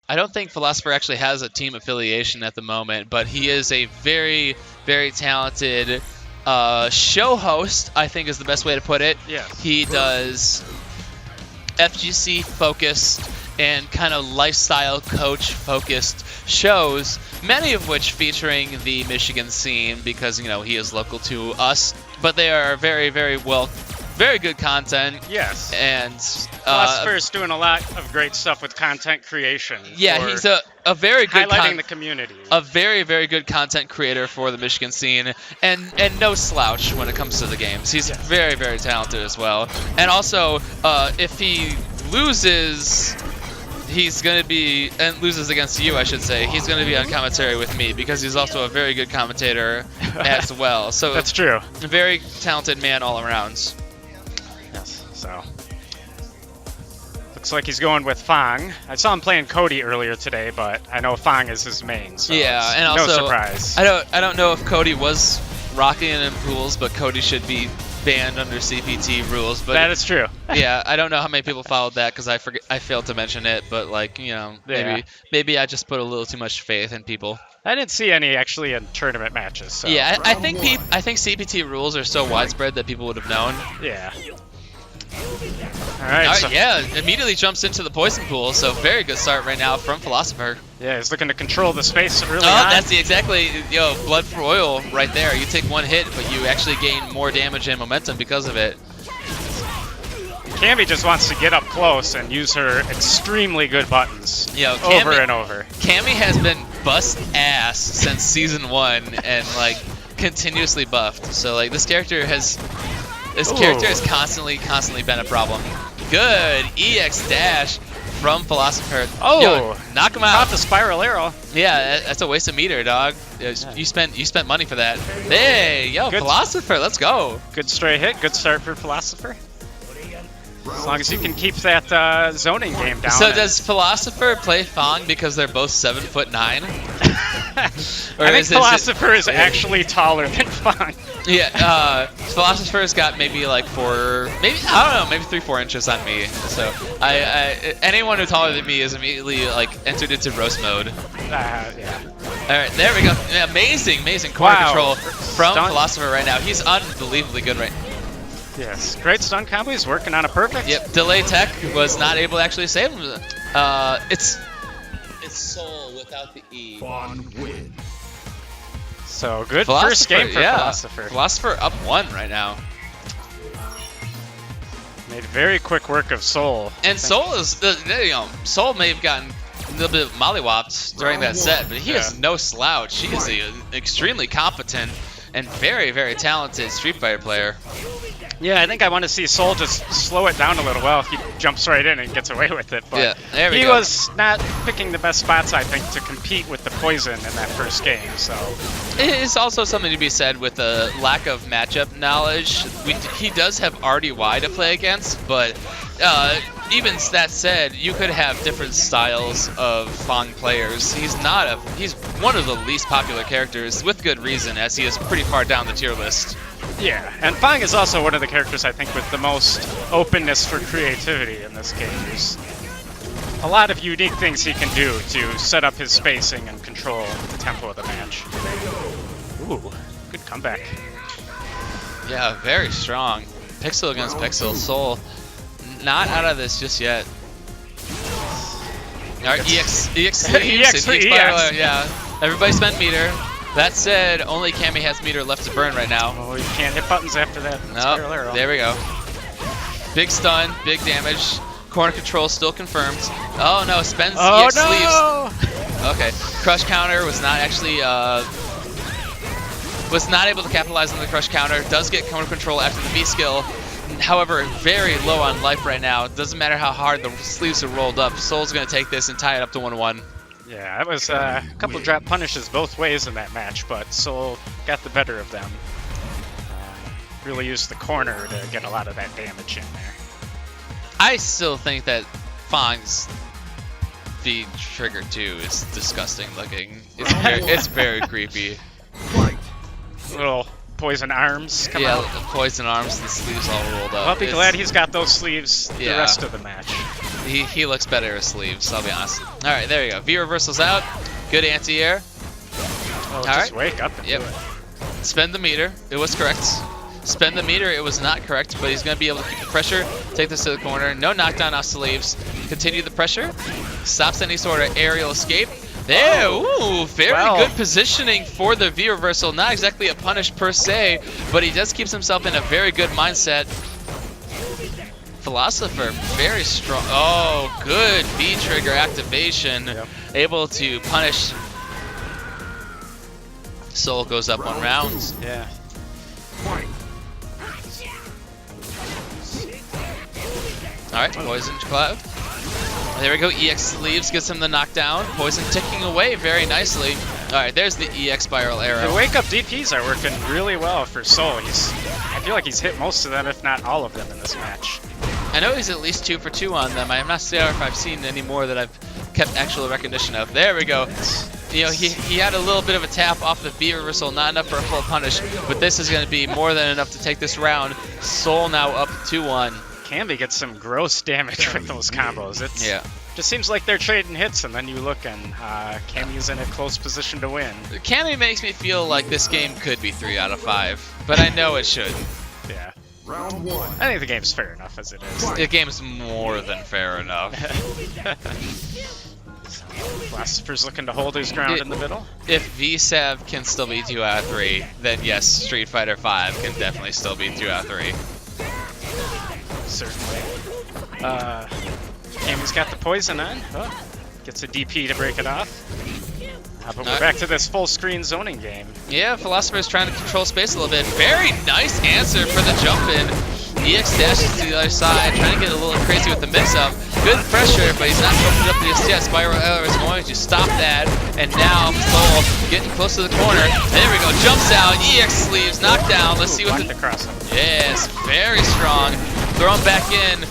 I don't think Philocypher actually has a team affiliation at the moment, but he is a very, very talented show host, I think is the best way to put it. Yeah. He does FGC focused and kind of lifestyle coach focused shows, many of which featuring the Michigan scene because, you know, he is local to us, but they are very, very good content. Yes. And Philocypher is doing a lot of great stuff with content creation. yeah, he's a very good highlighting the community. A very, very good content creator for the Michigan scene, and no slouch when it comes to the games. He's very, very talented as well. And also, if he loses, he's going to be, and loses against you, I should say, he's going to be on commentary with me because he's also a very good commentator as well. So that's true. A very talented man all around. Yes, so. Looks like he's going with FANG. I saw him playing Cody earlier today, but I know FANG is his main, so yeah, and also, no surprise. I don't know if Cody was rocking in pools, but Cody should be banned under CPT rules. But that is true. Yeah, I don't know how many people followed that because I failed to mention it, but like, you know, maybe I just put a little too much faith in people. I didn't see any actually in tournament matches. So. Yeah, I think CPT rules are so widespread that people would have known. Yeah. All right, so yeah, immediately jumps into the poison pool, so very good start right now from Philocypher. Yeah, he's looking to control the space early on. That's exactly, blood for oil right there. You take one hit, but you actually gain more damage and momentum because of it. Cammy just wants to get up close and use her extremely good buttons over and over. Cammy has been bust ass since season 1 and like continuously buffed. So like this character has constantly been a problem. Good EX dash from Philocypher. Oh, knock him out. Caught the spiral arrow. Yeah, that's a waste of meter, dog. You spent money for that. Hey, good. Philocypher, let's go. Good stray hit. Good start for Philocypher. As long as you can keep that zoning game down. So does Philocypher play FANG because they're both 7'9"? I think Philocypher is actually taller than FANG. Yeah, Philocypher's got maybe like maybe 3-4 inches on me. So anyone who's taller than me is immediately like entered into roast mode. Yeah. All right, there we go. Amazing corner control from Philocypher right now. He's unbelievably good right now. Yes, great stun combo. He's working on a perfect. Yep, delay tech was not able to actually save him. It's Soul without the E. Fun win. So good first game for Philocypher. Philocypher up 1 right now. Made very quick work of Soul. And Soul is, Soul may have gotten a little bit mollywopped during that set, but he is no slouch. He is an extremely competent and very, very talented Street Fighter player. Yeah, I think I want to see Soul just slow it down a little. Well, he jumps right in and gets away with it. But yeah, there we he go. was not picking the best spots, I think, to compete with the poison in that first game. So it's also something to be said with the lack of matchup knowledge. He does have RDY to play against, but even that said, you could have different styles of FANG players. He's one of the least popular characters with good reason, as he is pretty far down the tier list. Yeah, and FANG is also one of the characters, I think, with the most openness for creativity in this game. There's a lot of unique things he can do to set up his spacing and control the tempo of the match. Ooh, good comeback. Yeah, very strong. Pixel against Pixel. Soul not out of this just yet. Alright, EX yeah. Everybody spent meter. That said, only Cammy has meter left to burn right now. Oh, you can't hit buttons after that. Nope, there we go. Big stun, big damage. Corner control still confirmed. Oh no, spends EX sleeves. Okay, crush counter was not actually able to capitalize on the crush counter. Does get corner control after the V skill. However, very low on life right now. Doesn't matter how hard the sleeves are rolled up. Soul's gonna take this and tie it up to 1-1. Yeah, that was a couple drop punishes both ways in that match, but Soul got the better of them. Really used the corner to get a lot of that damage in there. I still think that FANG's V trigger 2 is disgusting looking. It's very creepy. Little poison arms come out. Poison arms, the sleeves all rolled up. I'll be glad he's got those sleeves the rest of the match. He looks better with sleeves, I'll be honest. All right, there you go. V reversal's out. Good anti-air. Oh, All just right. wake up and Yep. do it. Spend the meter. It was correct. Spend the meter. It was not correct, but he's going to be able to keep the pressure. Take this to the corner. No knockdown off sleeves. Continue the pressure. Stops any sort of aerial escape. There. Ooh, very good positioning for the V reversal. Not exactly a punish per se, but he just keeps himself in a very good mindset. Philocypher, very strong. Oh, good V trigger activation. Yep. Able to punish. Soul goes up 1 round. Yeah. Alright, Poison Cloud. There we go, EX sleeves, gets him the knockdown. Poison ticking away very nicely. Alright, there's the EX spiral arrow. The wake-up DPs are working really well for Soul. I feel like he's hit most of them, if not all of them in this match. I know he's at least 2 for 2 on them. I'm not sure if I've seen any more that I've kept actual recognition of. There we go. You know, he had a little bit of a tap off the V reversal, not enough for a full punish, but this is going to be more than enough to take this round. Soul now up 2-1. Cammy gets some gross damage with those combos. Just seems like they're trading hits, and then you look and Cammy's in a close position to win. Cammy makes me feel like this game could be 3 out of 5, but I know it shouldn't. Yeah. Round 1. I think the game's fair enough as it is. The game's more than fair enough. Philocypher's looking to hold his ground in the middle. If VSAV can still be 2 out of 3, then yes, Street Fighter V can definitely still be 2 out of 3. Certainly. Cammy's got the poison on. Oh, gets a DP to break it off. But we're back to this full screen zoning game. Yeah, Philocypher's trying to control space a little bit. Very nice answer for the jump in. EX dashes to the other side, trying to get a little crazy with the mix-up. Good pressure, but he's not opened up just yet. Spiral Arrow is going to stop that, and now Soul getting close to the corner. There we go, jumps out, EX sleeves, knockdown. Let's see what the cross. Yes, very strong. Throw him back in.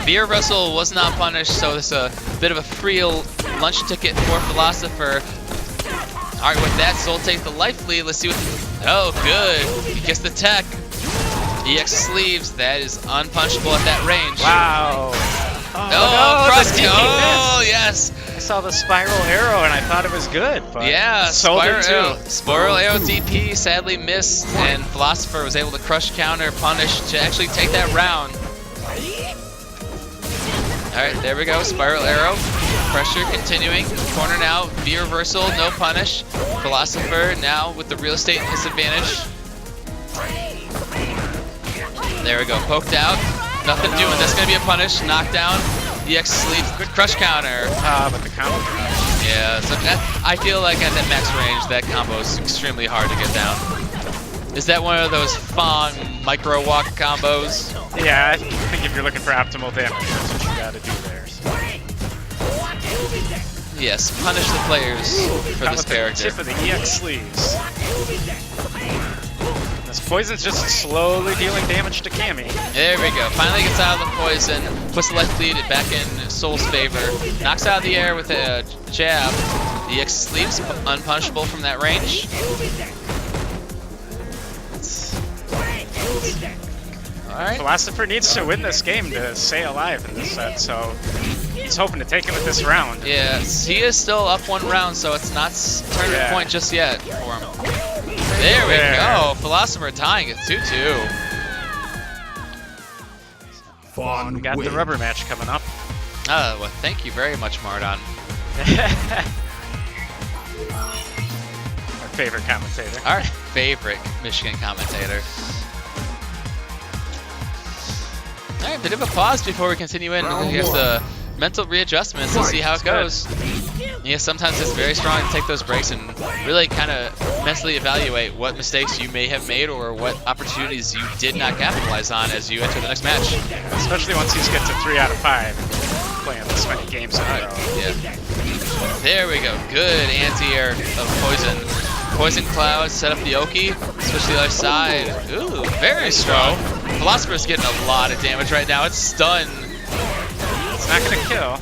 V reversal was not punished, so it's a bit of a free lunch ticket for Philocypher. All right, with that, Soul takes the life lead. Let's see what. Oh, good. He gets the tech. EX sleeves. That is unpunchable at that range. Wow. Oh, cross. Oh, yes. I saw the spiral arrow and I thought it was good. But yeah, spiral arrow DP sadly missed, and Philocypher was able to crush, counter, punish to actually take that round. All right, there we go. Spiral arrow. Pressure continuing. Corner now. V reversal. No punish. Philocypher now with the real estate disadvantage. There we go. Poked out. Nothing doing. That's going to be a punish. Knockdown. EX sleeps. Good crush counter. But the combo. Yeah. So I feel like at that max range, that combo is extremely hard to get down. Is that one of those FANG micro walk combos? Yeah, I think if you're looking for optimal damage, that's what you gotta do there. Yes, punish the players for this character. Tip of the EX sleeves. This poison's just slowly dealing damage to Cammy. There we go. Finally gets out of the poison, puts the left lead back in Soul's favor, knocks out of the air with a jab. The EX sleeves unpunishable from that range. Alright. Philocypher needs to win this game to stay alive in this set, so he's hoping to take him with this round. Yes, he is still up 1 round, so it's not turning point just yet for him. There we go. Philocypher tying it 2-2. We got the rubber match coming up. Oh, well, thank you very much, Mardon. Our favorite commentator. Our favorite Michigan commentator. All right, bit of a pause before we continue in. Here's the mental readjustments to see how it goes. Yeah, sometimes it's very strong to take those breaks and really kind of mentally evaluate what mistakes you may have made or what opportunities you did not capitalize on as you enter the next match. Especially once you get to 3 out of 5 playing this many games in a row. Yeah. There we go. Good anti-air of poison. Poison cloud, set up the Oki, switch to the other side. Ooh, very strong. Philocypher's getting a lot of damage right now. It's stunned. It's not gonna kill.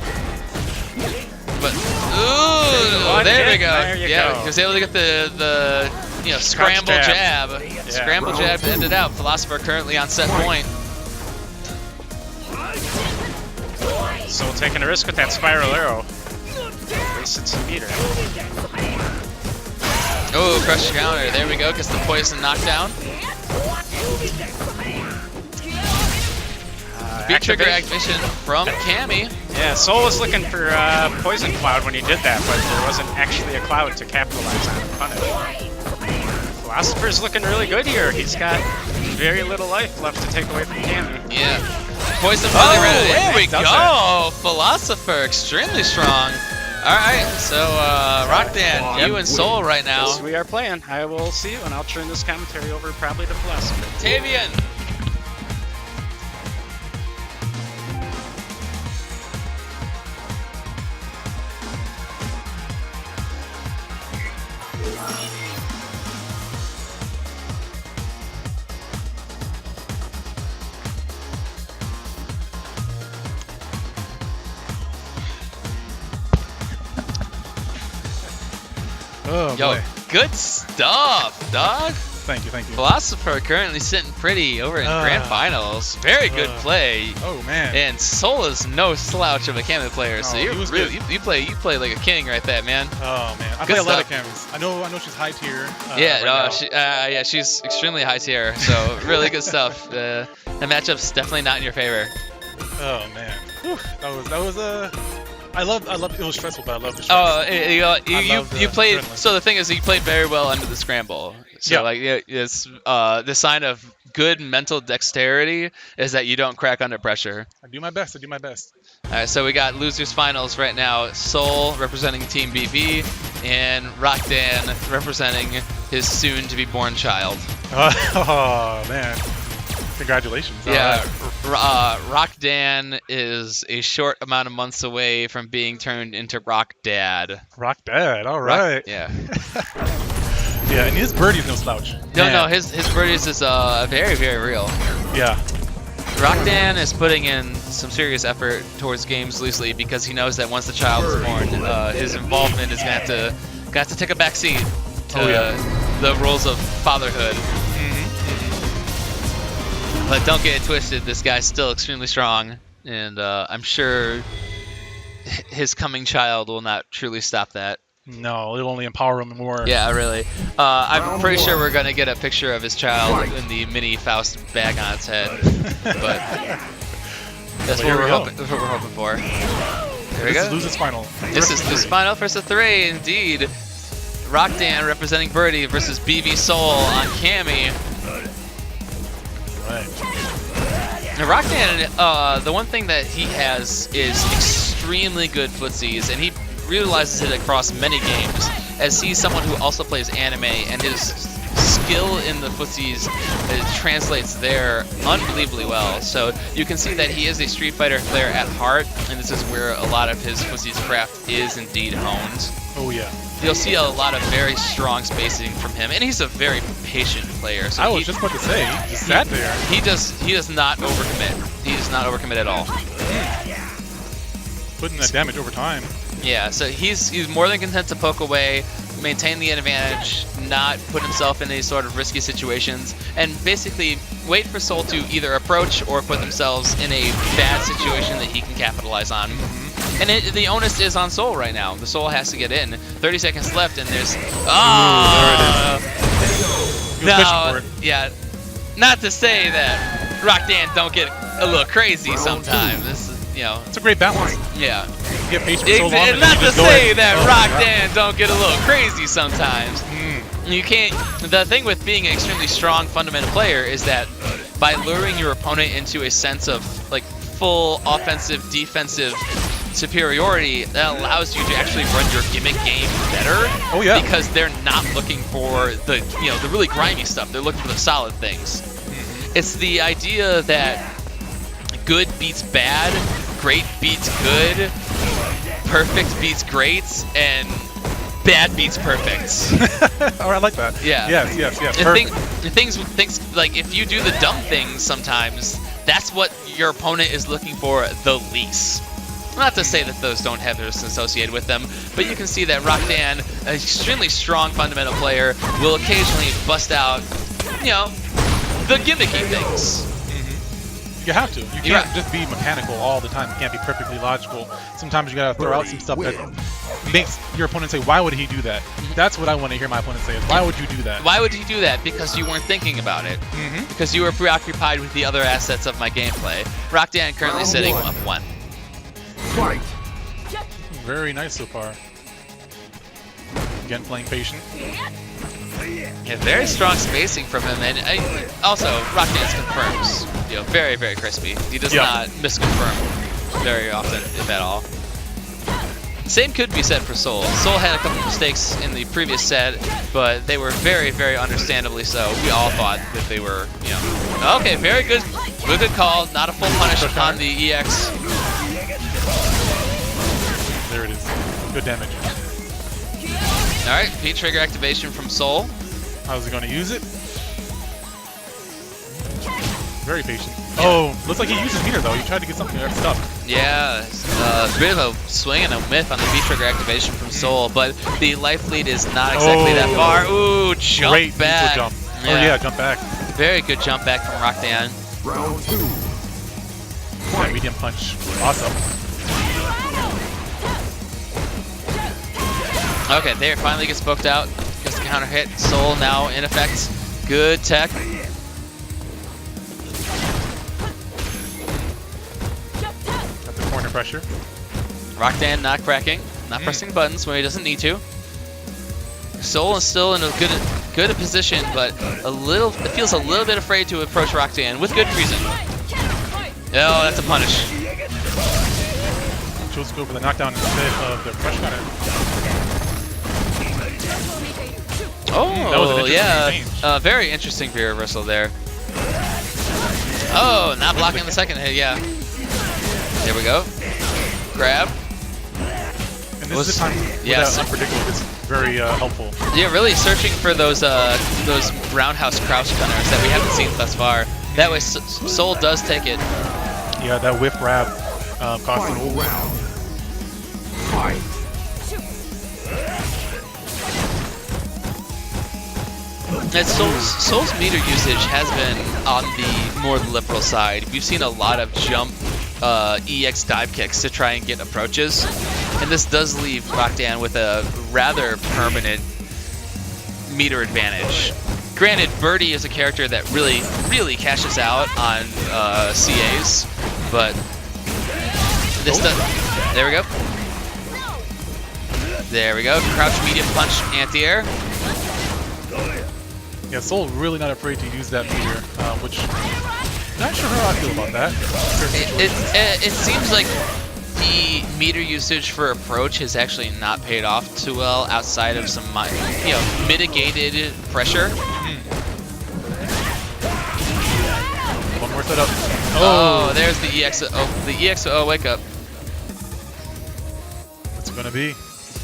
But ooh, there we go. There you go. He was able to get the scramble jab. Yeah. Scramble jab ended out. Philocypher currently on set point. So taking a risk with that spiral arrow. Wasted some meter. Oh, crush counter. There we go. Gets the poison knockdown. Beat trigger activation from Cammy. Yeah, Soul was looking for Poison Cloud when he did that, but there wasn't actually a cloud to capitalize on and punish. Philosopher's looking really good here. He's got very little life left to take away from Cammy. Yeah. Poison really ready. There we does go. Philosopher, extremely strong. Alright, so RockDan, you and Soul right now. Yes, we are playing. I will see you, and I'll turn this commentary over probably to Philosopher. Tavian. Oh, Yo, boy. good stuff, dog. Thank you, thank you. Philosopher currently sitting pretty over in Grand Finals. Very good play. Oh, man. And Soul is no slouch of a Cammy player, so Oh, you're he was really good. you play like a king right there, man. Oh, man. I Good play a lot of stuff. Cammys. I know she's high tier. Yeah, right now. yeah, she's extremely high tier, so really good stuff. The matchup's definitely not in your favor. Oh, man. Whew. That was I love it was stressful, but I love the stress. Oh, you played. adrenaline. So the thing is, you played very well under the scramble. So Yeah. like, it's the sign of good mental dexterity is that you don't crack under pressure. I do my best. All right, so we got losers finals right now. Soul representing Team BB, and RockDan representing his soon-to-be-born child. Oh, man. Congratulations. Yeah, All RockDan is a short amount of months away from being turned into Rock Dad. Rock Dad. All right. Yeah. Yeah, and his birdie's no slouch. No, Man. his birdies is very, very real. Yeah. RockDan is putting in some serious effort towards games loosely because he knows that once the child is born, his involvement is gonna have to take a back seat to the roles of fatherhood. But don't get it twisted, this guy's still extremely strong, and I'm sure his coming child will not truly stop that. No, it'll only empower him more. Yeah, really. I'm pretty sure we're going to get a picture of his child in the mini Faust bag on its head, but that's what we're hoping for. There we This go. is losers final. This is this final versus 3, indeed. RockDan representing Birdie versus BB Soul on Cammy. Right. Now, RockDan, the one thing that he has is extremely good footsies, and he realizes it across many games, as he's someone who also plays anime, and his skill in the footsies translates there unbelievably well. So you can see that he is a Street Fighter player at heart, and this is where a lot of his footsies craft is indeed honed. Oh, yeah. You'll see a lot of very strong spacing from him, and he's a very patient player. So I was just about to say, he just sat there. He does not overcommit. He does not overcommit at all. Putting that damage over time. Yeah, so he's more than content to poke away, maintain the advantage, not put himself in any sort of risky situations, and basically wait for Soul to either approach or put themselves in a bad situation that he can capitalize on. And the onus is on Soul right now. The Soul has to get in. 30 seconds left, and there's... Oh! He was pushing for it. Yeah. Not to say that RockDan don't get a little crazy sometimes. This is, It's a great balance. yeah. You get patient for so long. and Not you to just go say ahead. that Oh, RockDan don't get a little crazy sometimes. You can't. The thing with being an extremely strong fundamental player is that by luring your opponent into a sense of like full offensive, defensive superiority, that allows you to actually run your gimmick game better. Oh, yeah. Because they're not looking for the the really grimy stuff. They're looking for the solid things. It's the idea that good beats bad, great beats good, perfect beats great, and bad beats perfect. All right, I like that. Yeah. Yes. And Perfect. things like if you do the dumb things sometimes, that's what your opponent is looking for the least. Not to say that those don't have this associated with them, but you can see that RockDan, an extremely strong fundamental player, will occasionally bust out, the gimmicky things. You have to. You can't just be mechanical all the time. You can't be perfectly logical. Sometimes you gotta throw out some stuff that makes your opponent say, why would he do that? That's what I want to hear my opponent say is, why would you do that? Why would you do that? Because you weren't thinking about it. Because you were preoccupied with the other assets of my gameplay. RockDan currently sitting up 1. Fight. Very nice so far. Again, playing patient. Yeah, very strong spacing from him, and also RockDan confirms. You know, very, very crispy. He does not misconfirm very often, if at all. Same could be said for Soul. Soul had a couple mistakes in the previous set, but they were very, very understandably so. We all thought that they were, you know. Okay, very good. Good call. Not a full punish on the EX. There it is. Good damage. Alright, V-trigger activation from Soul. How's he going to use it? Very patient. Oh, looks like he uses meter though. He tried to get something stuck. Yeah, a bit of a swing and a miss on the V-trigger activation from Soul, but the life lead is not exactly that far. Ooh, jump Great back. Jump. Yeah. Oh yeah, jump back. Very good jump back from RockDan. Round 2. That medium punch. Awesome. Okay, there finally gets booked out. Gets the counter hit. Soul now in effect. Good tech. Got the corner pressure. RockDan not cracking, not pressing buttons when he doesn't need to. Soul is still in a good position, but it feels a little bit afraid to approach RockDan with good reason. Oh, that's a punish. Chose to go for the knockdown instead of the crush cutter. Oh, yeah. Very interesting V reversal there. Oh, not blocking the second hit, yeah. There we go. Grab. And this is the time where that unpredictable is very helpful. Yeah, really searching for those roundhouse crouch gunners that we haven't seen thus far. That way, Soul does take it. Yeah, that whip grab cost him. Final round. Fight. And Soul's meter usage has been on the more liberal side. We've seen a lot of jump EX dive kicks to try and get approaches, and this does leave RockDan with a rather permanent meter advantage. Granted, Birdie is a character that really, really cashes out on CAs, but this does. There we go. There we go. Crouch medium punch anti-air. Yeah, Soul really not afraid to use that meter, which not sure how I feel about that. It seems like the meter usage for approach has actually not paid off too well outside of some mitigated pressure. One more setup. Oh, there's the EXO. Oh, the EXO wake up. What's it gonna be?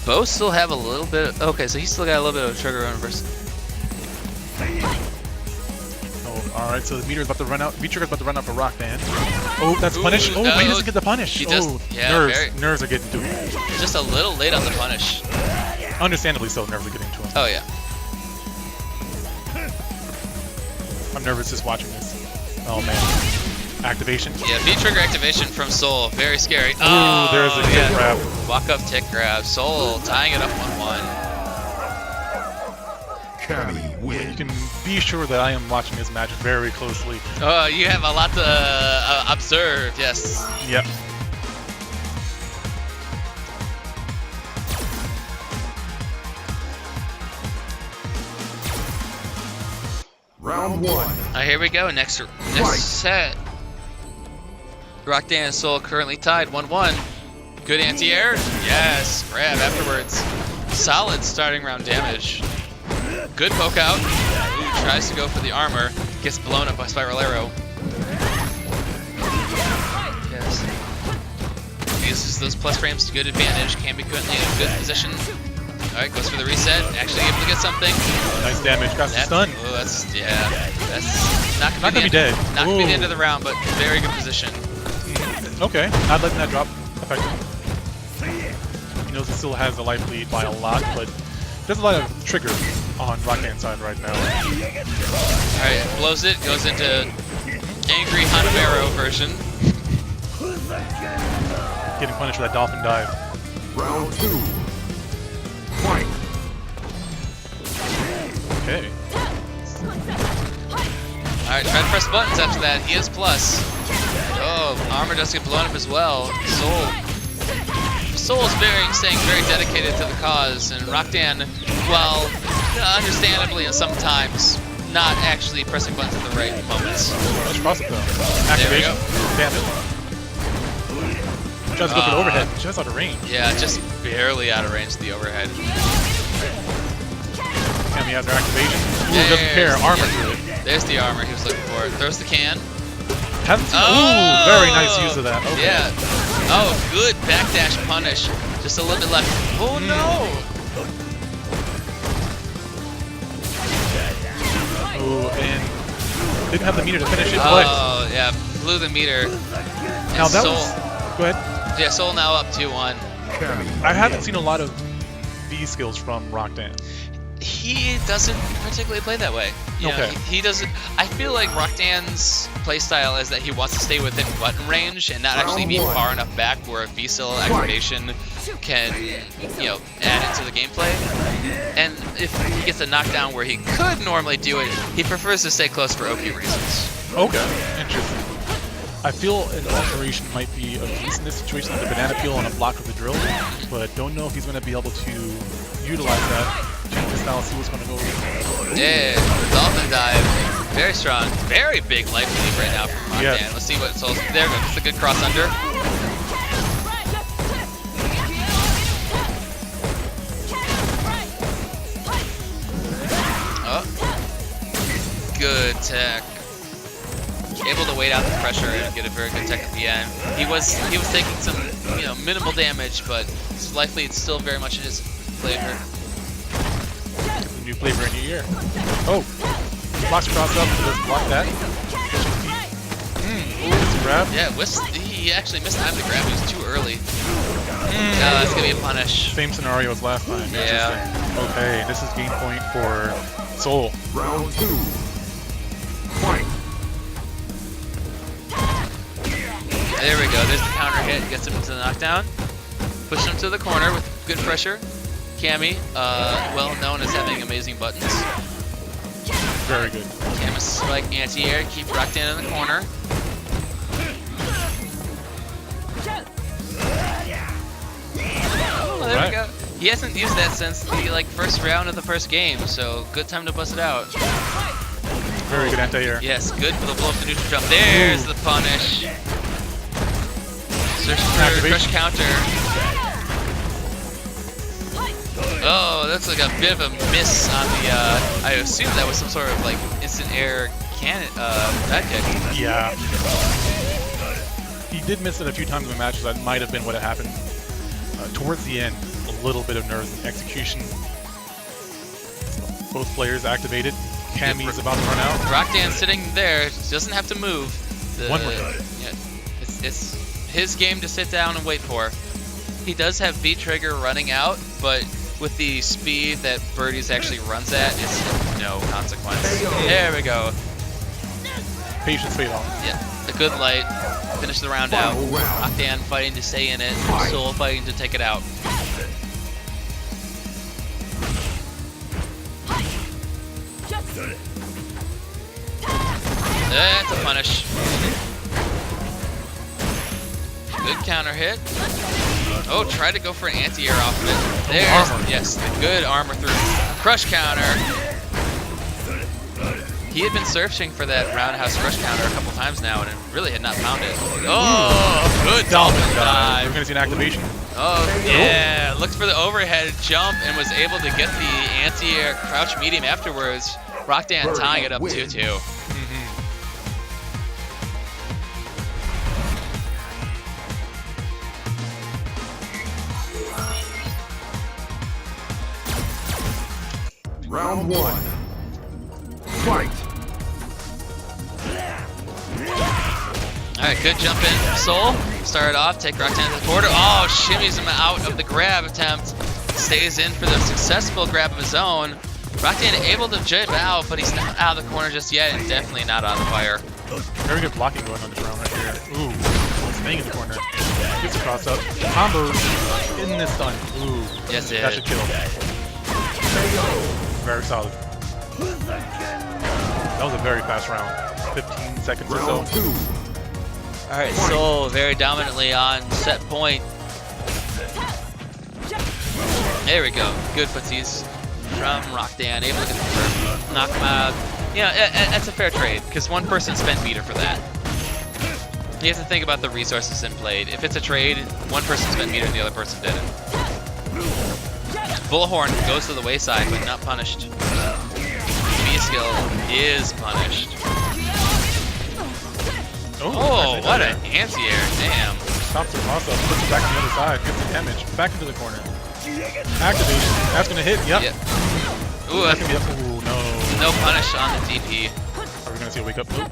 Both still have a little bit. Okay, so he's still got a little bit of trigger reverse. Oh, all right. So the meter's about to run out. V-trigger's about to run out for RockDan. Oh, that's punish. Oh, but he doesn't get the punish. He does, nerves are getting to him. Just a little late on the punish. Understandably so, nerves are getting to him. Oh yeah. I'm nervous just watching this. Oh man. Activation. Yeah, V-trigger activation from Soul. Very scary. Oh, there's a tick grab. Walk up tick grab. Soul tying it up 1-1. Cammy win. You can be sure that I am watching this match very closely. Oh, you have a lot to observe. Yes. Yep. Round 1. Here we go. Next set. RockDan and Soul currently tied 1-1. Good anti-air. Yes. Grab afterwards. Solid starting round damage. Good poke out. Ooh, tries to go for the armor. Gets blown up by Spiral Arrow. Yes. Uses those plus frames to good advantage. Cammy currently in a good position. Alright, goes for the reset. Actually able to get something. Nice damage. Got some stun. Oh, that's not gonna be dead. Not gonna be the end of the round, but very good position. Okay, not letting that drop effectively. He knows he still has the life lead by a lot, but there's a lot of trigger on RockDan's side right now. Alright, blows it, goes into angry Hanamaro version. Getting punished for that dolphin dive. Round 2. Fight. Okay. Alright, try to press buttons after that. He is plus. Oh, armor does get blown up as well. Soul is staying very dedicated to the cause, and RockDan, while understandably and sometimes not actually pressing buttons at the right moments. Let's cross it though. Activation. Damn it. Tries to go for the overhead. Just out of range. Yeah, just barely out of range of the overhead. Cammy has her activation. Ooh, doesn't care. Armor through it. There's the armor he was looking for. Throws the can. Hasn't seen. Ooh, very nice use of that. Okay. Yeah. Oh, good backdash punish. Just a little bit left. Oh no! Ooh, and didn't have the meter to finish it. Oh, yeah. Blew the meter. Now that Soul, was. Go ahead. yeah, Soul now up 2-1. Cammy. I haven't seen a lot of V skills from RockDan. He doesn't particularly play that way. You know, Okay. he doesn't. I feel like RockDan's playstyle is that he wants to stay within button range and not actually be far enough back where a V-Cell activation can, you know, add into the gameplay. And if he gets a knockdown where he could normally do it, he prefers to stay close for OP reasons. Okay. Interesting. I feel an alteration might be of use in this situation with the banana peel on a block of the drill, but don't know if he's going to be able to utilize that. Check this out, see what's going to go. Yeah, the dolphin dive, very strong, very big life lead right now from RockDan. Yes. Let's see what Soul's. There goes. It's a good cross under. Oh, good tech. Able to wait out the pressure and get a very good tech at the end. He was taking some, you know, minimal damage, but his life lead's still very much in his flavor. New flavor in your ear. Oh! Blocks cross up, so doesn't block that. Ooh, grab. Yeah, he actually missed time to grab. He was too early. That's gonna be a punish. Same scenario as last time. Yeah. Interesting. Okay, this is game point for Soul. Round 2. Fight. There we go. There's the counter hit. Gets him into the knockdown. Push him to the corner with good pressure. Cammy, well known as having amazing buttons. Very good. Cammy spike anti-air. Keep RockDan in the corner. Oh, there we go. He hasn't used that since the first round of the first game, so good time to bust it out. Very good anti-air. Yes, good for the blow up the neutral jump. There's the punish. Search for crush counter. Oh, that's like a bit of a miss on the, I assume that was some sort of like instant air cannon, back kick. Yeah. He did miss it a few times in the match, so that might have been what had happened. Towards the end, a little bit of nerves and execution. Both players activated. Cammy's about to run out. RockDan sitting there, doesn't have to move. One more time. Yeah, it's his game to sit down and wait for. He does have V-Trigger running out, but with the speed that Birdie's actually runs at, it's no consequence. There we go. Patience paid off. Yeah, a good light. Finish the round out. Final round. RockDan fighting to stay in it. Soul fighting to take it out. That's a punish. Good counter hit. Oh, try to go for an anti-air off of it. There's, yes, the good armor through. Crush counter. He had been searching for that roundhouse crush counter a couple times now and really had not found it. Oh, good dolphin We're dive. going to see an activation. Oh, yeah. Looked for the overhead jump and was able to get the anti-air crouch medium afterwards. RockDan tying it up 2-2. Round 1. Fight. Alright, good jump in. Soul, started off, take RockDan to the border. Oh, shimmies him out of the grab attempt. Stays in for the successful grab of his own. RockDan able to jib out, but he's not out of the corner just yet, and definitely not on the fire. Very good blocking going on this round right here. Ooh, staying in the corner. Gets a cross up. Combo in this stun. Ooh, Yes, it that should kill. Very solid. That was a very fast round. 15 seconds or Round so. 2. All right, Soul very dominantly on set point. There we go. Good footsies from RockDan. Able to get the confirm, knock him out. Yeah, that's a fair trade because one person spent meter for that. You have to think about the resources in played. If it's a trade, one person spent meter and the other person didn't. Bullhorn goes to the wayside but not punished. B-skill is punished. Oh, what an anti-air, damn. Stops him also, puts it back to the other side, gets the damage, back into the corner. Activation, that's gonna hit, yep. Ooh, That's gonna be ooh, no. no punish on the DP. Are we gonna see a wake up loop?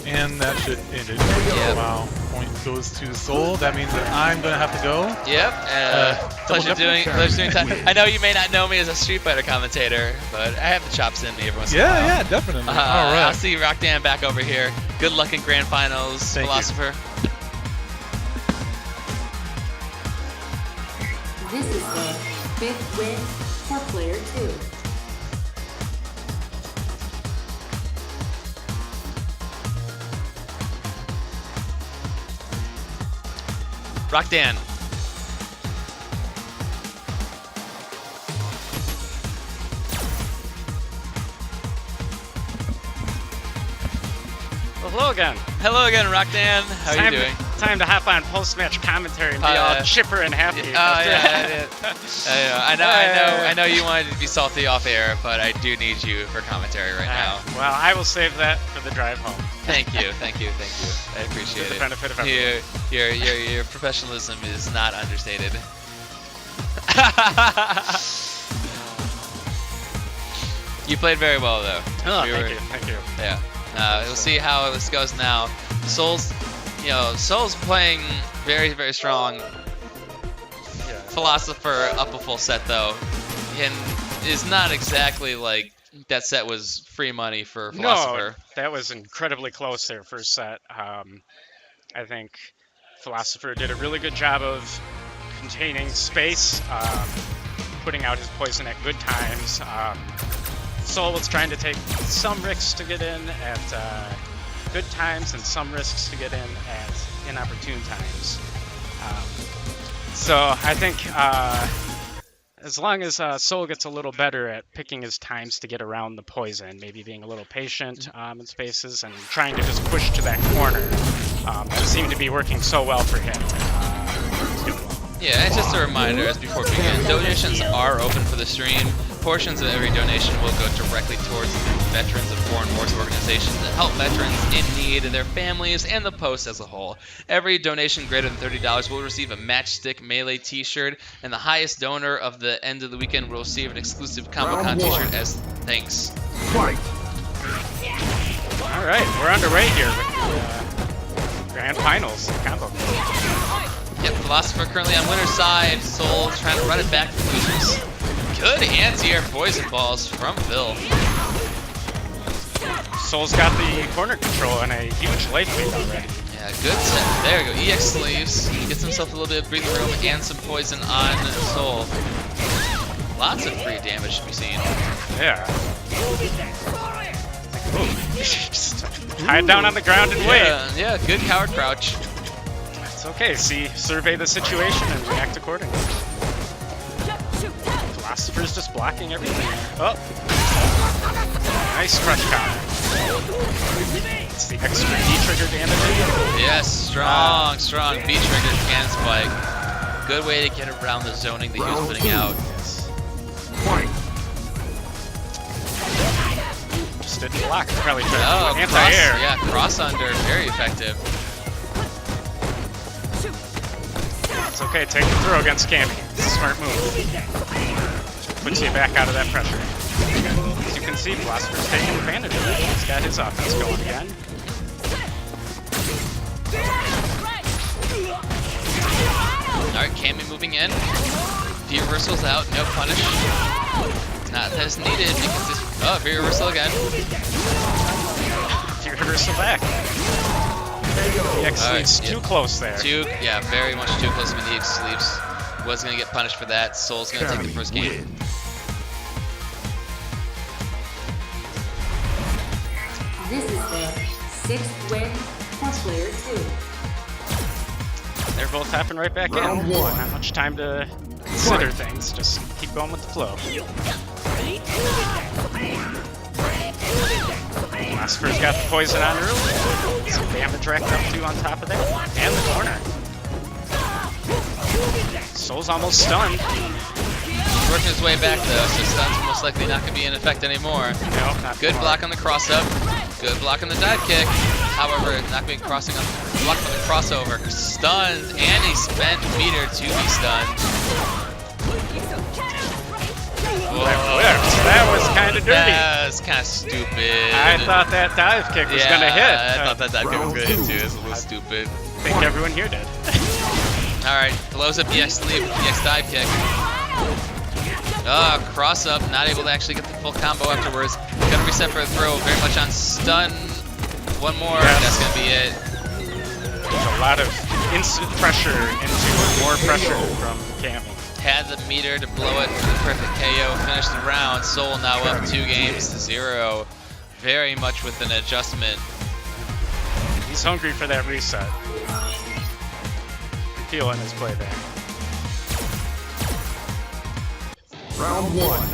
And that should end it. Yep. Wow, point goes to Soul, that means that I'm gonna have to go. Yep, pleasure doing time. I know you may not know me as a Street Fighter commentator, but I have the chops in me every once in a while. Yeah, definitely. I'll Alright. see RockDan back over here. Good luck in grand finals, Thank you. Philocypher. This is the 5th win for player 2. RockDan. Well, hello again. Hello again, RockDan. How are you doing? Time to hop on post-match commentary and be all chipper and happy. I know you wanted to be salty off air, but I do need you for commentary right now. Well, I will save that for the drive home. Thank you. I appreciate For the it. benefit of everyone. Your professionalism is not understated. You played very well though. Oh, We thank you. Yeah. We'll see how this goes now. Soul's playing very, very strong. Yeah. Philocypher up a full set though, and is not exactly like that set was free money for Philocypher. No, that was incredibly close there first set. I think Philocypher did a really good job of containing space, putting out his poison at good times. Soul was trying to take some risks to get in at good times and some risks to get in at inopportune times. So I think as long as Soul gets a little better at picking his times to get around the poison, maybe being a little patient in spaces and trying to just push to that corner, that seemed to be working so well for him. Yeah, and just a reminder as before we begin, donations are open for the stream. Portions of every donation will go directly towards veterans of foreign wars organizations that help veterans in need, their families, and the post as a whole. Every donation greater than $30 will receive a MatchStick Melee t-shirt, and the highest donor of the end of the weekend will receive an exclusive ComboCon t-shirt as thanks. Fight. All right, we're underway here with the grand finals combo. Yep, Philocypher currently on winner's side. Soul trying to run it back to losers. Good anti-air poison balls from Phil. Soul's got the corner control and a huge life lead already. Yeah, good set. There we go. EX sleeves. Gets himself a little bit of breathing room and some poison on Soul. Lots of free damage to be seen. Yeah. Ooh. Just hide down on the ground and wait. Yeah, good coward crouch. It's okay. Survey the situation and react accordingly. Philocypher's just blocking everything. Oh. Nice crush counter. It's the extra D-trigger damage. Yes, strong B-trigger can spike. Good way to get around the zoning that he was putting out. Fight. Just didn't block. Probably tried Oh, to anti-air. yeah, cross under, very effective. It's okay. Take the throw against Cammy. It's a smart move. Puts you back out of that pressure. As you can see, Philocypher's taking advantage of it. He's got his offense going again. Alright, Cammy moving in. V-reversal's out, no punish. Not as needed because this... Oh, V-reversal again. Reversal back. EX sleeves too close there. Yeah, very much too close with the EX sleeves. Was going to get punished for that. Soul's going to take the first game. This is the 6th win for player 2. They're both tapping right back in. Round one. Not much time to consider things. Just keep going with the flow. Philocypher's got the poison on early. Some damage racked up too on top of that. And the corner. Soul's almost stunned. He's working his way back though, so stun's most likely not going to be in effect anymore. No, not Good far. block on the cross up. Good block on the dive kick. However, not being crossing up, block on the crossover. Stunned, and he spent meter to be stunned. That was kind of dirty. That was kind of stupid. I thought that dive kick was going to hit. I thought that dive kick was going to hit too. It's a little stupid. I think everyone here did. Alright, blows up EX sleep, EX dive kick. Cross up, not able to actually get the full combo afterwards. Gonna reset for a throw, very much on stun. One more, that's gonna be it. There's a lot of instant pressure into more pressure from Cammy. Had the meter to blow it for the perfect KO, finish the round. Soul now up 2 games to 0. Very much with an adjustment. He's hungry for that reset. Feeling his play there. Round one.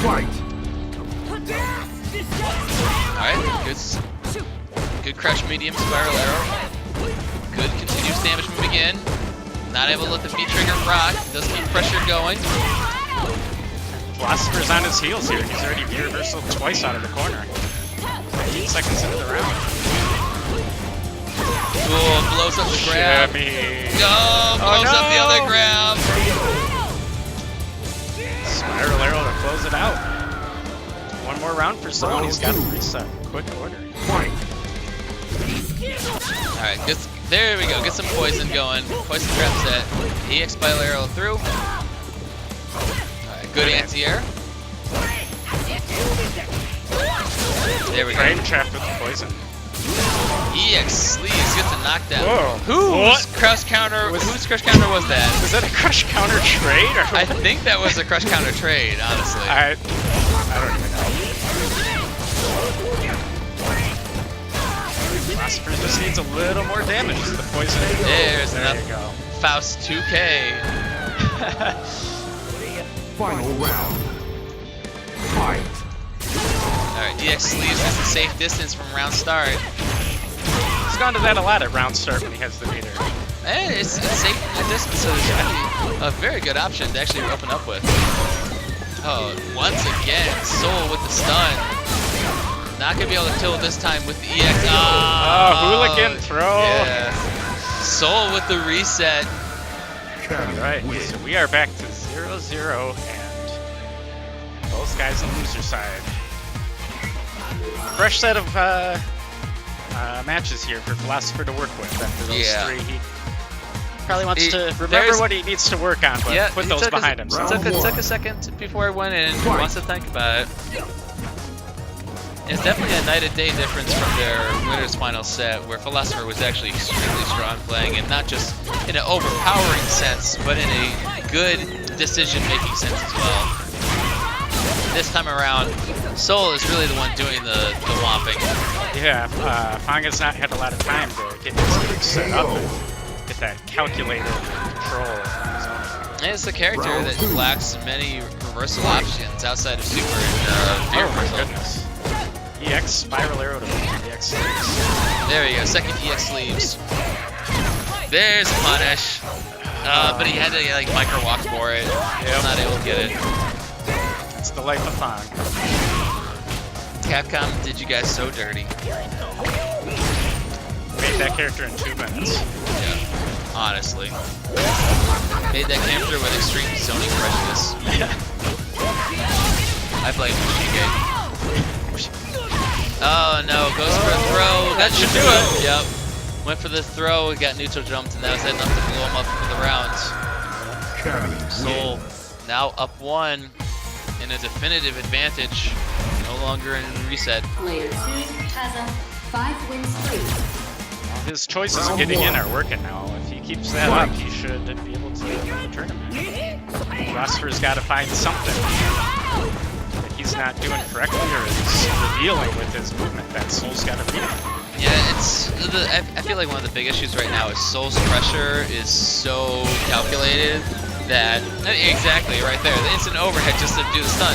Fight. Alright, good crush medium spiral arrow. Good continuous damage from him again. Not able to let the V-trigger rock. Does keep pressure going. Philocypher's on his heels here. He's already V-reversal twice out of the corner. 8 seconds into the round. Cool, blows up the grab. Blows up the other grab. Spiral arrow to close it out. One more round for someone. He's got to reset. Quick order. Fight. Alright, there we go. Get some poison going. Poison trap set. EX spiral arrow through. Alright, good anti-air. There we go. Frame trap with the poison. EX sleeves gets a knockdown. Whoa. Whose crush counter was that? Was that a crush counter trade? Or I think that was a crush counter trade, honestly. I don't even know. Philocypher just needs a little more damage to the poison. There's there enough. you go. Faust 2K. Final round. Fight. Alright, EX sleeves is a safe distance from round start. He's gone to that a lot at round start when he has the meter. And it's safe from the distance, so there's actually a very good option to actually open up with. Oh, once again, Soul with the stun. Not gonna be able to kill this time with the EX. Hooligan throw. Yeah. Soul with the reset. Alright, so we are back to 0-0 and both guys on the loser side. Fresh set of matches here for Philocypher to work with after those 3. He probably wants to remember what he needs to work on, but put those behind him. So. Took a second before I went in. Wants to think about it. It's definitely a night and day difference from their winners final set, where Philocypher was actually extremely strong playing, and not just in an overpowering sense, but in a good decision-making sense as well. This time around, Soul is really the one doing the whomping. Yeah, FANG has not had a lot of time to get his game set up and get that calculated control. And it's a character that lacks many reversal options outside of super and Oh my goodness. EX spiral arrow to EX sleeves. There we go, second EX sleeves. There's punish. But he had to like micro walk for it. Yep. Not able to get it. It's the life of FANG. Capcom did you guys so dirty. Made that character in 2 minutes. Yeah, honestly. Made that character with extreme zoning prejudice. I blame Machine. Oh no, goes for a throw. That should do it. Yep. Went for the throw, got neutral jumped, and that was enough to blow him up for the round. Soul now up 1 in a definitive advantage. No longer in reset. Player 2 has a 5-win streak. His choices of getting in are working now. If he keeps that up, he should be able to win the tournament. Philocypher's got to find something that he's not doing correctly or is revealing with his movement that Soul's got to read. Yeah, I feel like one of the big issues right now is Soul's pressure is so calculated that exactly right there. The instant overhead just to do the stun.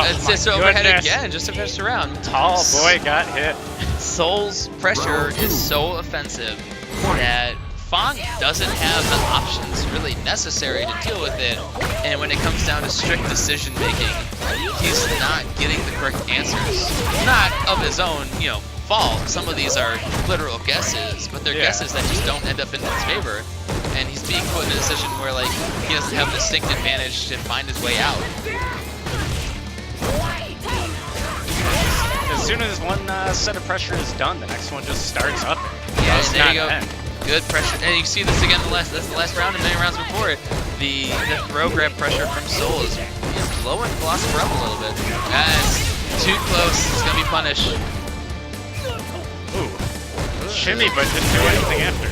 It's just overhead again just to finish the round. Tall boy got hit. Soul's pressure is so offensive that FANG doesn't have the options really necessary to deal with it, and when it comes down to strict decision making, he's not getting the correct answers. Not of his own, fault. Some of these are literal guesses, but they're guesses that just don't end up in his favor, and he's being put in a decision where he doesn't have a distinct advantage to find his way out. As soon as one set of pressure is done, the next one just starts up. Yeah, there you go. Good pressure. And you see this again. That's the last round and many rounds before it. The throw grab pressure from Soul is blowing Philocypher up a little bit. That's too close. It's gonna be punished. Ooh, shimmy, but didn't do anything after.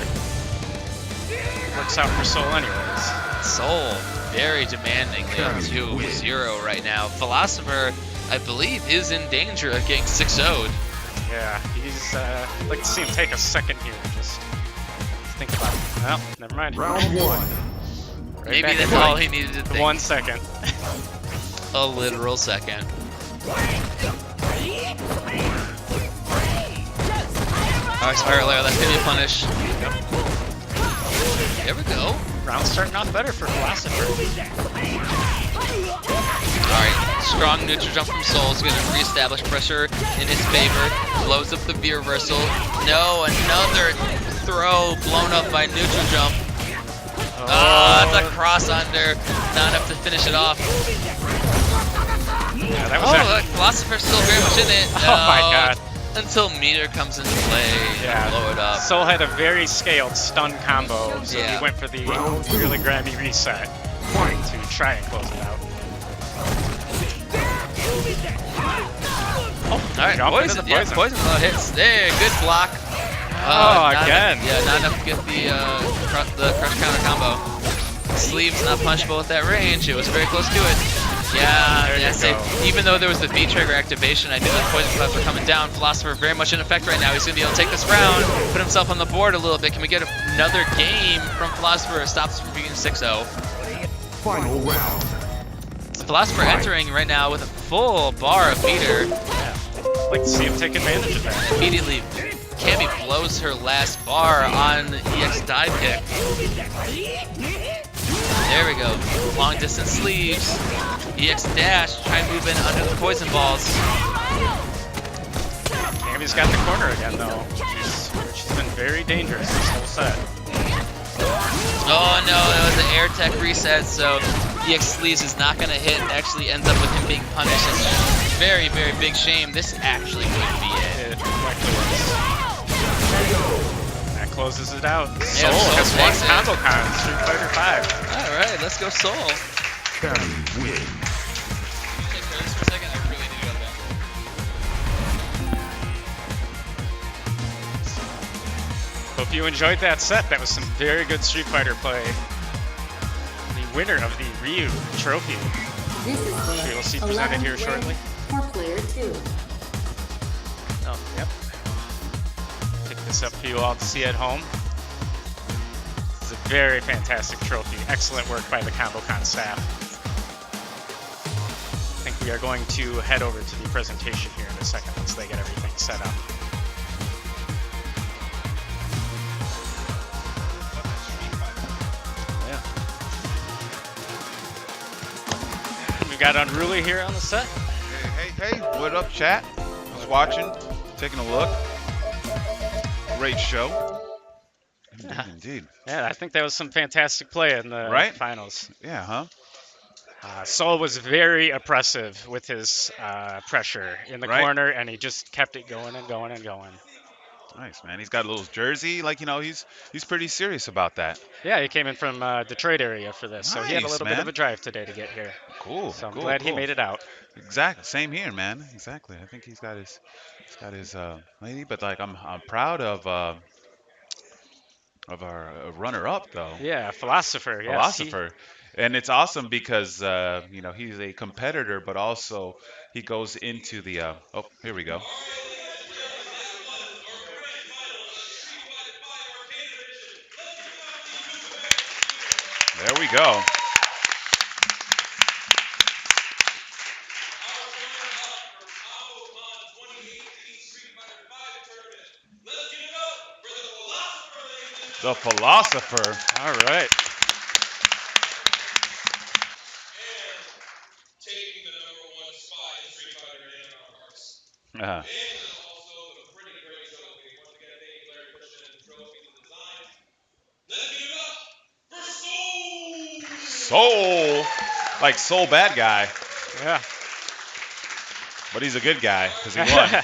Works out for Soul anyways. Soul very demandingly 2-0 right now. Philocypher, I believe, is in danger of getting 6-0'd. Yeah, he's I'd like to see him take a second here. Just think about it. Well, never mind. Round 1. Maybe that's all he needed to think. 1 second. A literal second. Alright, Spiral Arrow, that's gonna be a punish. Yep. There we go. Round's starting off better for Philocypher. Alright, strong neutral jump from Soul is going to reestablish pressure in his favor. Blows up the V reversal. No, another throw blown up by neutral jump. It's a cross under. Not enough to finish it off. Yeah, that was look, Philocypher's still very much in it. Oh my god. Until meter comes into play and blow it up. Soul had a very scaled stun combo, so he went for the really grabby reset to try and close it out. Alright, poison. Yeah, poison load hits. There, good block. Again. Not enough to get the crush counter combo. Sleeves not punchable at that range. It was very close to it. Yeah, safe. Even though there was the V trigger activation, I knew that poison clouds were coming down. Philocypher very much in effect right now. He's going to be able to take this round, put himself on the board a little bit. Can we get another game from Philocypher? Stops from being 6-0. Final round. Philocypher entering right now with a full bar of meter. Yeah. Like to see him take advantage of that. Immediately, Cammy blows her last bar on EX dive kick. There we go. Long distance sleeves. EX dash. Try and move in under the poison balls. Cammy's got the corner again, though. She's been very dangerous this whole set. Oh no, that was an air tech reset, so EX sleeves is not going to hit. It actually ends up with him being punished. It's a very, very big shame. This actually could be it. It likely is. That closes it out. Yeah, Soul has won takes it. ComboCon Street Fighter 5. Alright, let's go Soul. Cammy wins. Take care of this for a second. I really need to go back. Hope you enjoyed that set. That was some very good Street Fighter play. The winner of the Ryu Trophy. This is We'll see the presented 11th here shortly. win for player 2. Oh, yep. Pick this up for you all to see at home. This is a very fantastic trophy. Excellent work by the ComboCon staff. I think we are going to head over to the presentation here in a second once they get everything set up. Yeah. We've got Unrooolie here on the set. Hey, what up, chat? Just watching, taking a look. Great show. Indeed. Yeah, I think that was some fantastic play in the finals. Yeah, huh? Soul was very oppressive with his pressure in the corner, and he just kept it going and going and going. Nice, man. He's got a little jersey. Like, he's pretty serious about that. Yeah, he came in from Detroit area for this, so he had a Nice, little bit of man. a drive today to get here. Cool. So I'm Cool. glad he Cool. made it out. Exactly. Same here, man. Exactly. I think he's got his lady, but like I'm proud of our runner-up though, Yeah, Philosopher. Yes, he. Philosopher, and it's awesome because he's a competitor, but also he goes into the oh, here we go. There we go. The Philosopher. All right. Uh, Soul, like Soul bad guy, Yeah. but he's a good guy because he won.